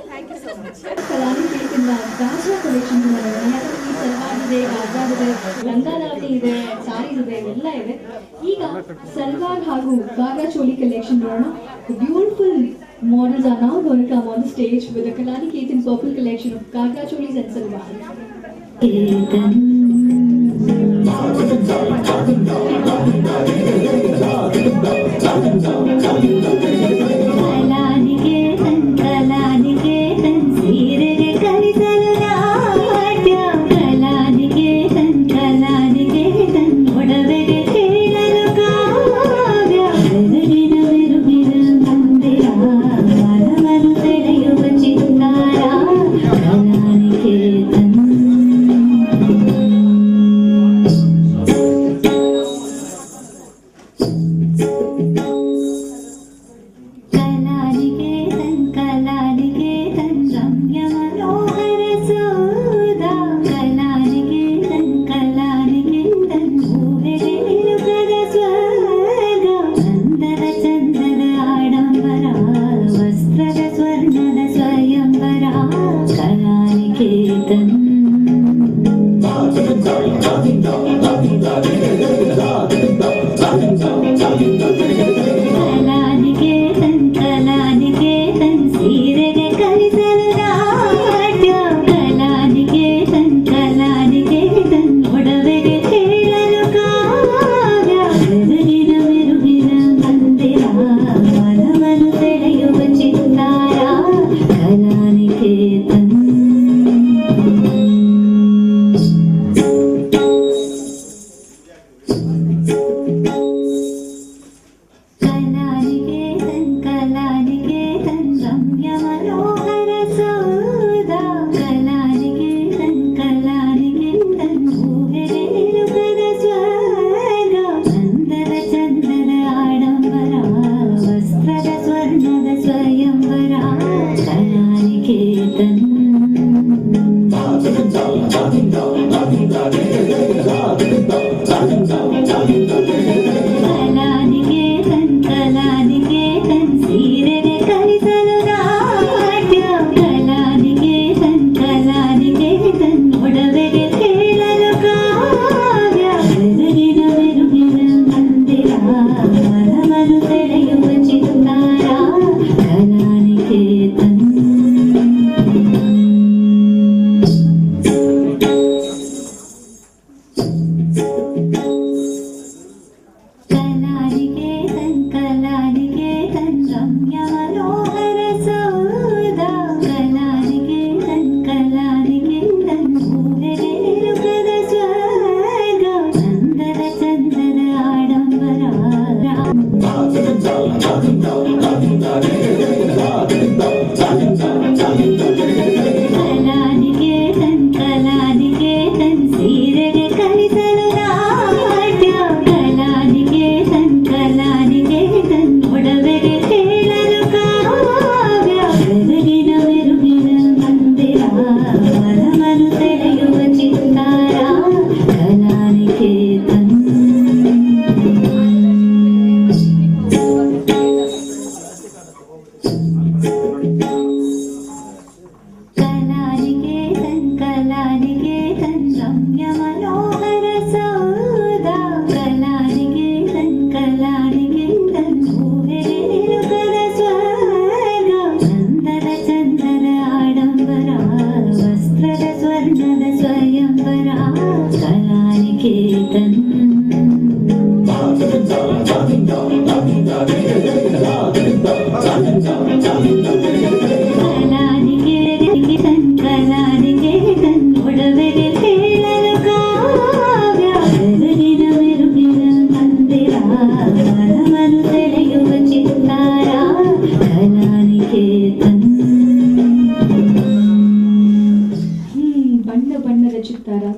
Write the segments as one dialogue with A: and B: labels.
A: Thank you so much.
B: Kalaniketan ಗಾಜ್ರಾ collection ಈ ಸಲ್ವಾರ್ ಇದೆ, ಗಾಜ್ರಾ ಇದೆ, ಲಂಗಾದಾವಣಿ ಇದೆ, ಸಾರೀಸ್ ಇದೆ, ಇವೆಲ್ಲ ಇದೆ. ಈಗ ಸಲ್ವಾರ್ ಹಾಗೂ ಗಾಗ್ರಾ ಚೋಲಿ ಕಲೆಕ್ಷನ್ ನೋಡೋಣ. Beautiful models are now going to come on the stage with the Kalani Ketan purple collection of Gagra cholis and salwar.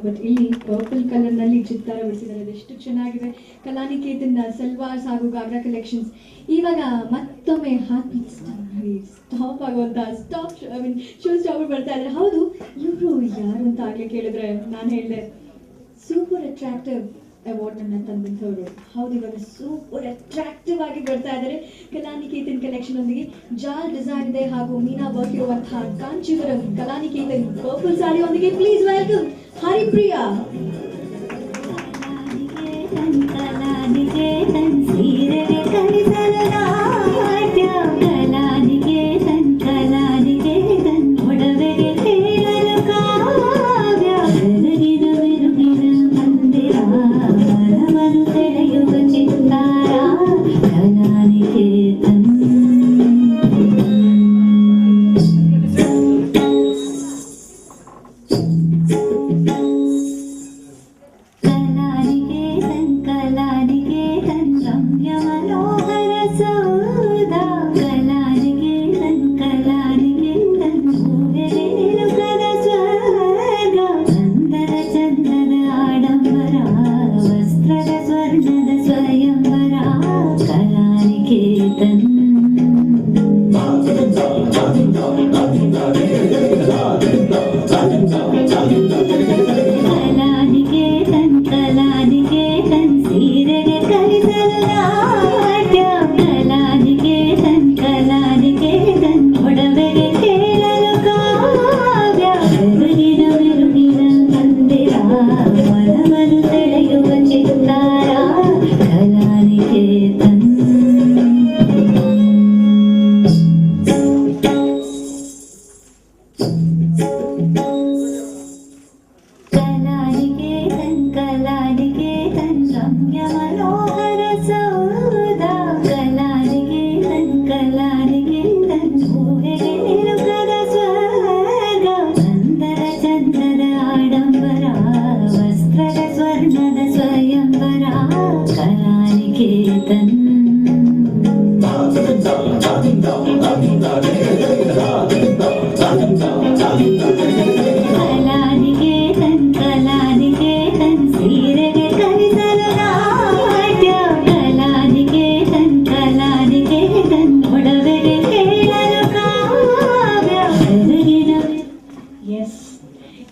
B: But ಇಲ್ಲಿ ಪರ್ಪಲ್ ಕಲರ್ ನಲ್ಲಿ ಚಿತ್ತಾರ ಬಿಡಿಸಿದ್ದಾರೆ, ಅದೆಷ್ಟು ಚೆನ್ನಾಗಿದೆ. ಕಲಾನಿ ಕೇತನ್ ಸಲ್ವಾರ್ಸ್ ಹಾಗೂ ಗಾಗ್ರಾ ಕಲೆಕ್ಷನ್ಸ್. ಇವಾಗ ಮತ್ತೊಮ್ಮೆ ಹಾಕಿ ಸ್ಟಾಪ್ ಆಗುವಂತ ಶೋ ಸ್ಟಾಪ್ ಬರ್ತಾ ಇದ್ದಾರೆ. ಹೌದು, ಇವರು ಯಾರು ಅಂತ ಆಗ್ಲೇ ಕೇಳಿದ್ರೆ ನಾನು ಹೇಳಿದೆ ಸೂಪರ್ ಅಟ್ರಾಕ್ಟಿವ್ ಅವಾರ್ಡ್ ನನ್ನ ತಂದಂಥವ್ರು. ಹೌದು, ಇವಾಗ ಸೂಪರ್ ಅಟ್ರಾಕ್ಟಿವ್ ಆಗಿ ಬರ್ತಾ ಇದ್ದಾರೆ ಕಲಾನಿಕೇತನ್ ಕಲೆಕ್ಷನ್ ಒಂದಿಗೆ. ಜಾಲ್ ಡಿಸೈನ್ ಇದೆ ಹಾಗೂ ಮೀನಾ ವರ್ಕ್ ಇರುವಂತಹ ಕಾಂಚೀವರಂ ಕಲಾನಿಕೇತನ್ ಪರ್ಪಲ್ ಸಾರಿ ಒಂದಿಗೆ. Please welcome Haripriya.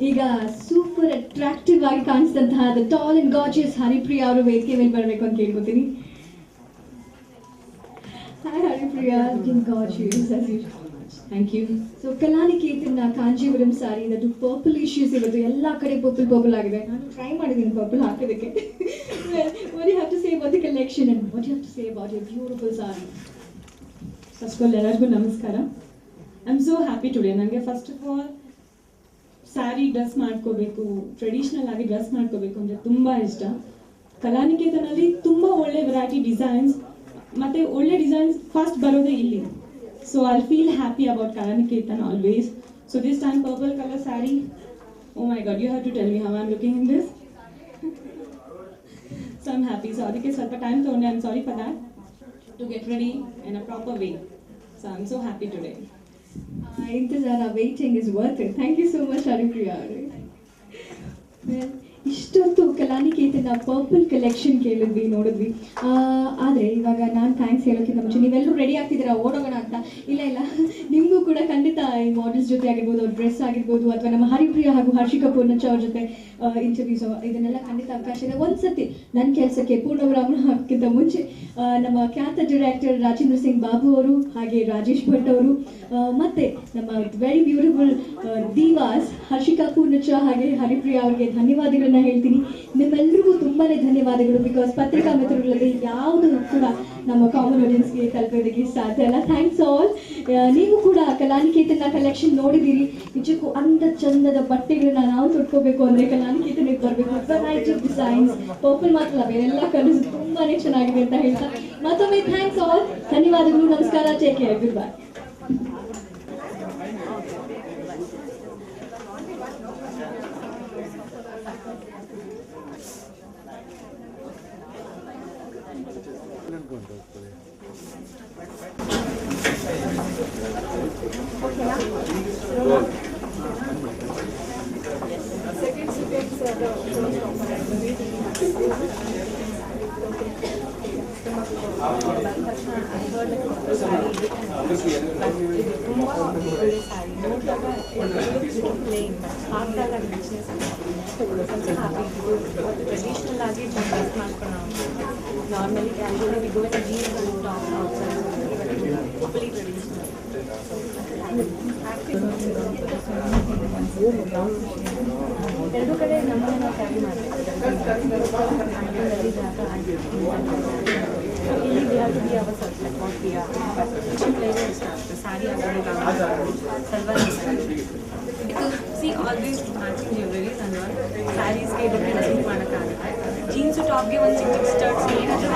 B: ಈಗ ಸೂಪರ್ ಅಟ್ರಾಕ್ಟಿವ್ ಆಗಿ ಕಾಣಿಸಿದಂತಹ the tall and gorgeous Haripriya ಅವರು ವೇದಿಕೆ ಮೇಲೆ ಬರಬೇಕು ಅಂತ ಕೇಳ್ಕೊತೀನಿ. Hi Haripriya, gorgeous as usual. Thank you. So Kalaniketan Kanjeevaram sari ಅದು ಪರ್ಪಲ್ ಇಶ್ಯೂಸ್ ಇವತ್ತು ಎಲ್ಲ ಕಡೆ ಪರ್ಪಲ್ ಆಗಿದೆ. ನಾನು ಟ್ರೈ ಮಾಡಿದ್ದೀನಿ ಪರ್ಪಲ್ ಹಾಕೋದಕ್ಕೆ. What do you have to say about the collection and what do you have to say about your beautiful saree?
A: First of all, ಎಲ್ಲರಿಗೂ ನಮಸ್ಕಾರ. I'm so happy today. ನನಗೆ first of all sari dress ಮಾಡ್ಕೋಬೇಕು, traditional ಆಗಿ dress ಮಾಡ್ಕೋಬೇಕು ಅಂದರೆ ತುಂಬ ಇಷ್ಟ. ಕಲಾನಿಕೇತನಲ್ಲಿ ತುಂಬ ಒಳ್ಳೆ ವೆರೈಟಿ ಡಿಸೈನ್ಸ್ ಮತ್ತು ಒಳ್ಳೆ ಡಿಸೈನ್ಸ್ ಫಸ್ಟ್ ಬರೋದೇ ಇಲ್ಲಿ. So I feel happy about Kalaniketan always. So this time purple colour sari, oh my God, you have to tell me how I am looking in this. So I am happy. So ಅದಕ್ಕೆ ಸ್ವಲ್ಪ time ತೊಗೊಂಡೆ, I am sorry for that, to get ready in a proper way. So I am so happy today.
B: Intizara, waiting is worth it. Thank you so much, Haripriya. Well, ಇಷ್ಟೊತ್ತು Kalaniketana purple collection ಕೇಳಿದ್ವಿ, ನೋಡಿದ್ವಿ. ಆದರೆ ಇವಾಗ ನಾನು thanks ಹೇಳೋಕ್ಕಿಂತ ಮುಂಚೆ ನೀವೆಲ್ಲರೂ ready ಆಗ್ತಿದ್ದೀರಾ ಓಡೋಗೋಣ ಅಂತ. ಇಲ್ಲ ನಿಮಗೂ ಕೂಡ ಖಂಡಿತ ಈ ಮಾಡೆಲ್ಸ್ ಜೊತೆ ಆಗಿರ್ಬೋದು, ಅವ್ರ ಡ್ರೆಸ್ ಆಗಿರ್ಬೋದು, ಅಥವಾ ನಮ್ಮ ಹರಿಪ್ರಿಯಾ ಹಾಗೂ ಹರ್ಷಿಕಾ ಪೂರ್ಣಚ್ಚ ಅವ್ರ ಜೊತೆ ಇಂಟರ್ವ್ಯೂಸ್ ಇದನ್ನೆಲ್ಲ ಖಂಡಿತ ಅವಕಾಶ ಇದೆ. ಒಂದ್ಸತಿ ನನ್ನ ಕೆಲಸಕ್ಕೆ ಪೂರ್ಣವಿರಾಮ ಹಾಕೋಕ್ಕಿಂತ ಮುಂಚೆ ನಮ್ಮ ಖ್ಯಾತ ಡೈರೆಕ್ಟರ್ ರಾಜೇಂದ್ರ ಸಿಂಗ್ ಬಾಬು ಅವರು, ಹಾಗೆ ರಾಜೇಶ್ ಭಟ್ ಅವರು, ಮತ್ತು ನಮ್ಮ ವೆರಿ ಬ್ಯೂಟಿಫುಲ್ ದಿವಾಸ್ ಹರ್ಷಿಕಾ ಪೂರ್ಣಚ್ಚ ಹಾಗೆ ಹರಿಪ್ರಿಯಾ ಅವರಿಗೆ ಧನ್ಯವಾದಗಳನ್ನ ಹೇಳ್ತೀನಿ. ನಿಮ್ಮೆಲ್ಲರಿಗೂ ತುಂಬಾನೇ ಧನ್ಯವಾದಗಳು. ಬಿಕಾಸ್ ಪತ್ರಿಕಾ ಮಿತ್ರಗಳಲ್ಲಿ ಯಾವುದು ಕೂಡ ನಮ್ಮ ಕಾಮನ್ ಆಡಿಯನ್ಸ್ಗೆ ತಲುಪೋದಕ್ಕೆ ಸಾಧ್ಯ ಇಲ್ಲ. Thanks all. ನೀವು ಕೂಡ ಕಲಾನಿಕೇತನ ಕಲೆಕ್ಷನ್ ನೋಡಿದ್ದೀರಿ. ನಿಜಕ್ಕೂ ಅಂದ ಚಂದದ ಬಟ್ಟೆಗಳನ್ನ ನಾವು ತೊಟ್ಕೋಬೇಕು ಅಂದರೆ ಕಲಾನಿಕೇತನಕ್ಕೆ ಬರಬೇಕು. ವೆರೈಟಿ ಡಿಸೈನ್ಸ್, ಪರ್ಪಲ್ ಮಾತ್ರ ಅಲ್ಲ, ಬೇರೆಲ್ಲ ಕಲರ್ಸ್ ತುಂಬಾನೇ ಚೆನ್ನಾಗಿದೆ ಅಂತ ಹೇಳ್ತಾ ಮತ್ತೊಮ್ಮೆ ಥ್ಯಾಂಕ್ಸ್ ಆಲ್, ಧನ್ಯವಾದಗಳು, ನಮಸ್ಕಾರ, take care, good bye.
C: Traditional ಆಗಿ fully casual. We go with jeans and tops outside. Fully traditional. ಎರಡು ಕಡೆ ನಮ್ಮನ್ನ ನಾವು ಕ್ಯಾರಿ ಮಾಡ್ತೀವಿ. ಇಲ್ಲಿ we have to be ourselves, like what we are. Kitchen place is saree salwar because see always matching jewelry and all sarees ಗೆ different suit ಮಾಡಕ್ಕಾಗುತ್ತೆ. Jeans ಟಾಪ್ಗೆ ಒಂದು ಚಿಕ್ಕ ಸ್ಟರ್ಟ್ಸ್ ಏನಾದರೂ